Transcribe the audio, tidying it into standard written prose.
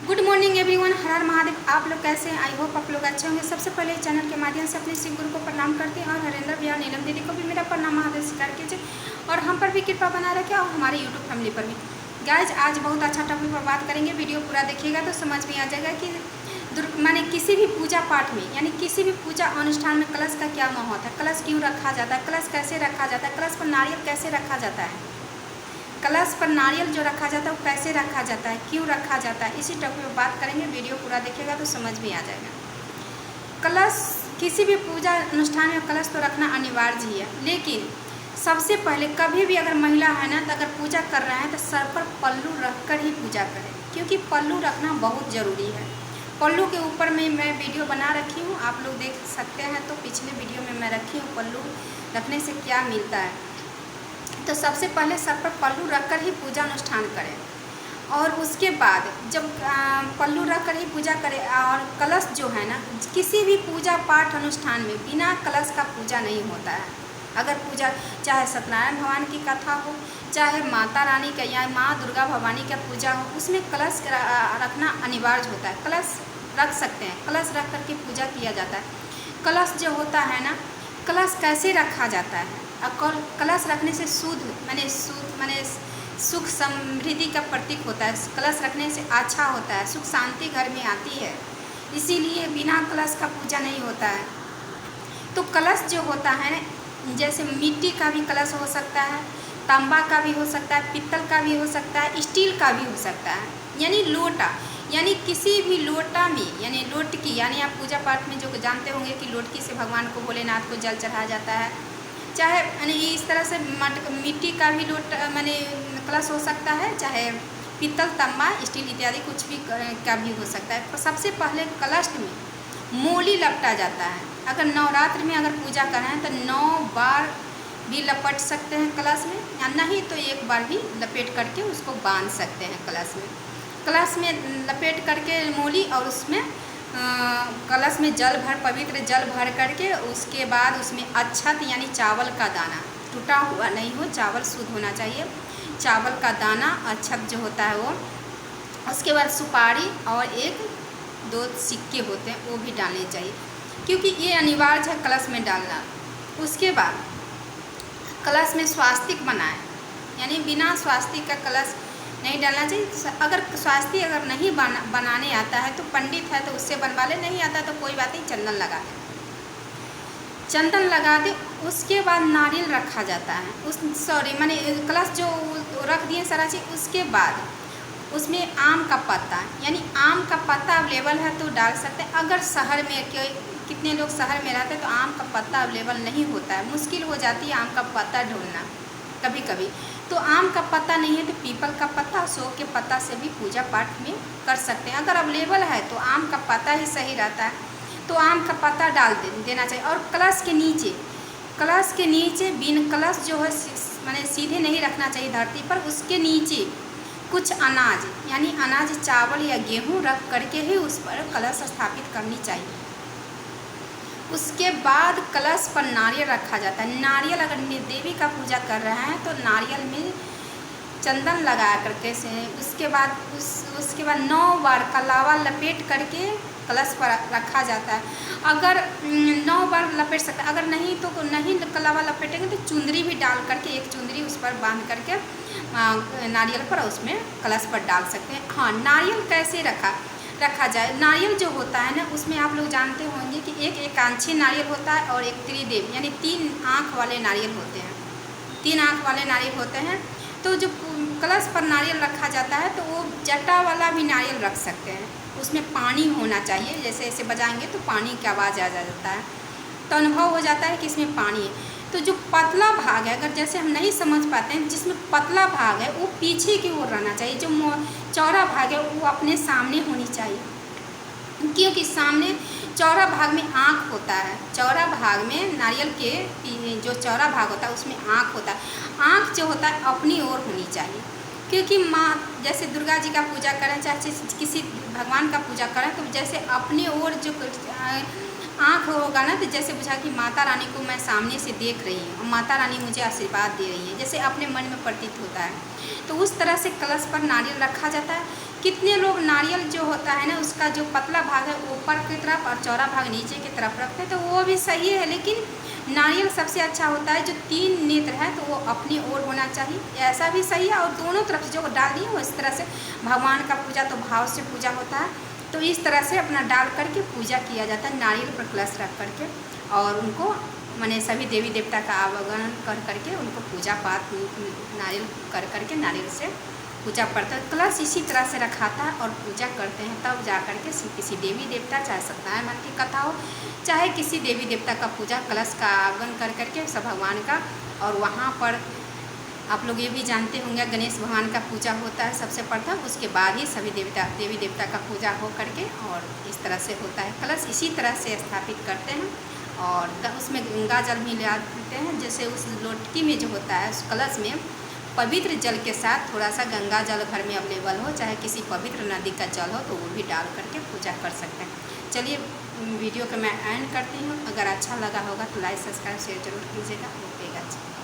Good morning everyone. हर हर महादेव। आप लोग कैसे हैं? आई होप आप लोग अच्छे होंगे। सबसे पहले चैनल के माध्यम से अपने शिव गुरु को प्रणाम करते हैं और हरेंद्र भैया नीलम दीदी को भी मेरा प्रणाम महादेव स्वीकार कीजिए और हम पर भी कृपा बना रखें और हमारे यूट्यूब फैमिली पर भी। गाइज आज बहुत अच्छा टॉपिक पर बात करेंगे। वीडियो पूरा देखिएगा तो समझ में आ जाएगा कि माने किसी भी पूजा पाठ में यानी किसी भी पूजा अनुष्ठान में कलश का क्या महत्व है, कलश क्यों रखा जाता है, कलश कैसे रखा जाता है, कलश पर नारियल कैसे रखा जाता है, कलश पर नारियल जो रखा जाता है वो कैसे रखा जाता है, क्यों रखा जाता है, इसी टॉपिक पर बात करेंगे। वीडियो पूरा देखिएगा तो समझ में आ जाएगा। कलश किसी भी पूजा अनुष्ठान में कलश तो रखना अनिवार्य ही है, लेकिन सबसे पहले कभी भी अगर महिला है ना तो अगर पूजा कर रहे हैं तो सर पर पल्लू रख कर ही पूजा करें, क्योंकि पल्लू रखना बहुत ज़रूरी है। पल्लू के ऊपर में मैं वीडियो बना रखी हूँ, आप लोग देख सकते हैं। तो पिछले वीडियो में मैं रखी हूँ पल्लू रखने से क्या मिलता है। तो सबसे पहले सर पर पल्लू रखकर ही पूजा अनुष्ठान करें और उसके बाद जब पल्लू रखकर ही पूजा करें। और कलश जो है ना, किसी भी पूजा पाठ अनुष्ठान में बिना कलश का पूजा नहीं होता है। अगर पूजा चाहे सत्यनारायण भगवान की कथा हो, चाहे माता रानी का या माँ दुर्गा भवानी का पूजा हो, उसमें कलश रखना अनिवार्य होता है। कलश रख सकते हैं, कलश रख करके पूजा किया जाता है। कलश जो होता है ना, कलश कैसे रखा जाता है, कलश रखने से शुद्ध माने सुख समृद्धि का प्रतीक होता है। कलश रखने से अच्छा होता है, सुख शांति घर में आती है, इसीलिए बिना कलश का पूजा नहीं होता है। तो कलश जो होता है ना, जैसे मिट्टी का भी कलश हो सकता है, तांबा का भी हो सकता है, पित्तल का भी हो सकता है, स्टील का भी हो सकता है, यानी लोटा, यानी किसी भी लोटा में, यानी लोटकी, यानी आप पूजा पाठ में जो जानते होंगे कि लोटकी से भगवान को भोलेनाथ को जल चढ़ाया जाता है। चाहे यानी इस तरह से मिट्टी का भी माने कलश हो सकता है, चाहे पित्तल, तांबा, स्टील इत्यादि कुछ भी का भी हो सकता है। तो सबसे पहले कलश में मोली लपटा जाता है। अगर नवरात्र में अगर पूजा कर रहे हैं तो 9 बार भी लपट सकते हैं कलश में, या नहीं तो एक बार भी लपेट करके उसको बांध सकते हैं कलश में। कलश में लपेट करके मोली और उसमें कलश में जल भर, पवित्र जल भर करके उसके बाद उसमें अक्षत यानी चावल का दाना, टूटा हुआ नहीं हो, चावल शुद्ध होना चाहिए, चावल का दाना अक्षत जो होता है वो, उसके बाद सुपारी और 1-2 सिक्के होते हैं वो भी डालने चाहिए, क्योंकि ये अनिवार्य है कलश में डालना। उसके बाद कलश में स्वास्तिक बनाएं, यानी बिना स्वास्तिक का कलश नहीं डालना चाहिए। अगर स्वास्तिक अगर नहीं बनाने आता है तो पंडित है तो उससे बनवा ले, नहीं आता तो कोई बात नहीं, चंदन लगा दे, चंदन लगा दे। उसके बाद नारियल रखा जाता है, माने कलश जो रख दिए सारा चीज़, उसके बाद उसमें आम का पत्ता, यानी आम का पत्ता अवेलेबल है तो डाल सकते हैं। अगर शहर में कितने लोग शहर में रहते हैं तो आम का पत्ता अवेलेबल नहीं होता है, मुश्किल हो जाती है आम का पत्ता ढूंढना कभी कभी, तो आम का पत्ता नहीं है तो पीपल का पत्ता, अशोक के पत्ता से भी पूजा पाठ में कर सकते हैं। अगर अवेलेबल है तो आम का पत्ता ही सही रहता है, तो आम का पत्ता डाल देना चाहिए। और कलश के नीचे बिन कलश जो है माने सीधे नहीं रखना चाहिए धरती पर, उसके नीचे कुछ अनाज यानी अनाज, चावल या गेहूँ रख करके ही उस पर कलश स्थापित करनी चाहिए। उसके बाद कलश पर नारियल रखा जाता है। नारियल अगर देवी का पूजा कर रहे हैं तो नारियल में चंदन लगा करके से उसके बाद 9 बार कलावा लपेट करके कलश पर रखा जाता है। अगर 9 बार लपेट सकते, अगर नहीं तो नहीं कलावा लपेटेंगे तो चुंदरी भी डाल करके, एक चुंदरी उस पर बांध करके नारियल पर उसमें कलश पर डाल सकते हैं। हाँ, नारियल कैसे रखा जाए। नारियल जो होता है ना, उसमें आप लोग जानते होंगे कि एक एकांछी नारियल होता है और एक त्रिदेव यानी 3 आँख वाले नारियल होते हैं, 3 आँख वाले नारियल होते हैं। तो जो कलश पर नारियल रखा जाता है तो वो जटा वाला भी नारियल रख सकते हैं, उसमें पानी होना चाहिए, जैसे ऐसे बजाएंगे तो पानी की आवाज़ आ जाता है, तो अनुभव हो जाता है कि इसमें पानी है। तो जो पतला भाग है, अगर जैसे हम नहीं समझ पाते हैं, जिसमें पतला भाग है वो पीछे की ओर रहना चाहिए, जो चौड़ा भाग है वो अपने सामने होनी चाहिए, क्योंकि सामने चौड़ा भाग में आँख होता है। चौड़ा भाग में नारियल के जो चौड़ा भाग होता है उसमें आँख होता है। आँख जो होता है अपनी ओर होनी चाहिए, क्योंकि माँ जैसे दुर्गा जी का पूजा करें, चाहे किसी भगवान का पूजा करें, तो जैसे अपनी ओर जो आँख होगा ना, तो जैसे बुझा कि माता रानी को मैं सामने से देख रही हूँ और माता रानी मुझे आशीर्वाद दे रही है, जैसे अपने मन में प्रतीत होता है। तो उस तरह से कलश पर नारियल रखा जाता है, कितने लोग नारियल जो होता है ना उसका जो पतला भाग है ऊपर की तरफ और चौड़ा भाग नीचे की तरफ रखते हैं, तो वो भी सही है, लेकिन नारियल सबसे अच्छा होता है जो 3 नेत्र है तो वो अपनी ओर होना चाहिए, ऐसा भी सही है। और दोनों तरफ जो डाल दिए वो इस तरह से भगवान का पूजा तो भाव से पूजा होता है, तो इस तरह से अपना डाल करके पूजा किया जाता है नारियल पर कलश रख करके। और उनको मैंने सभी देवी देवता का आवागमन कर करके उनको पूजा पाठ नारियल कर करके नारियल से पूजा पड़ता है। कलश इसी तरह से रखाता है और पूजा करते हैं, तब जा कर के किसी देवी देवता, चाहे सत्यनारायण मन की कथा हो चाहे किसी देवी देवता का पूजा कलश का आगमन कर करके सब भगवान का। और वहाँ पर आप लोग ये भी जानते होंगे गणेश भगवान का पूजा होता है सबसे प्रथम, उसके बाद ही सभी देवी देवता का पूजा हो करके और इस तरह से होता है। कलश इसी तरह से स्थापित करते हैं और उसमें गंगा जल भी ले आते हैं, जैसे उस लोटकी में जो होता है उस कलश में पवित्र जल के साथ थोड़ा सा गंगा जल घर में अवेलेबल हो चाहे किसी पवित्र नदी का जल हो तो वो भी डाल करके पूजा कर सकते हैं। चलिए वीडियो को मैं एंड करती हूँ, अगर अच्छा लगा होगा तो लाइक सब्सक्राइब शेयर जरूर कीजिएगा। Okay guys.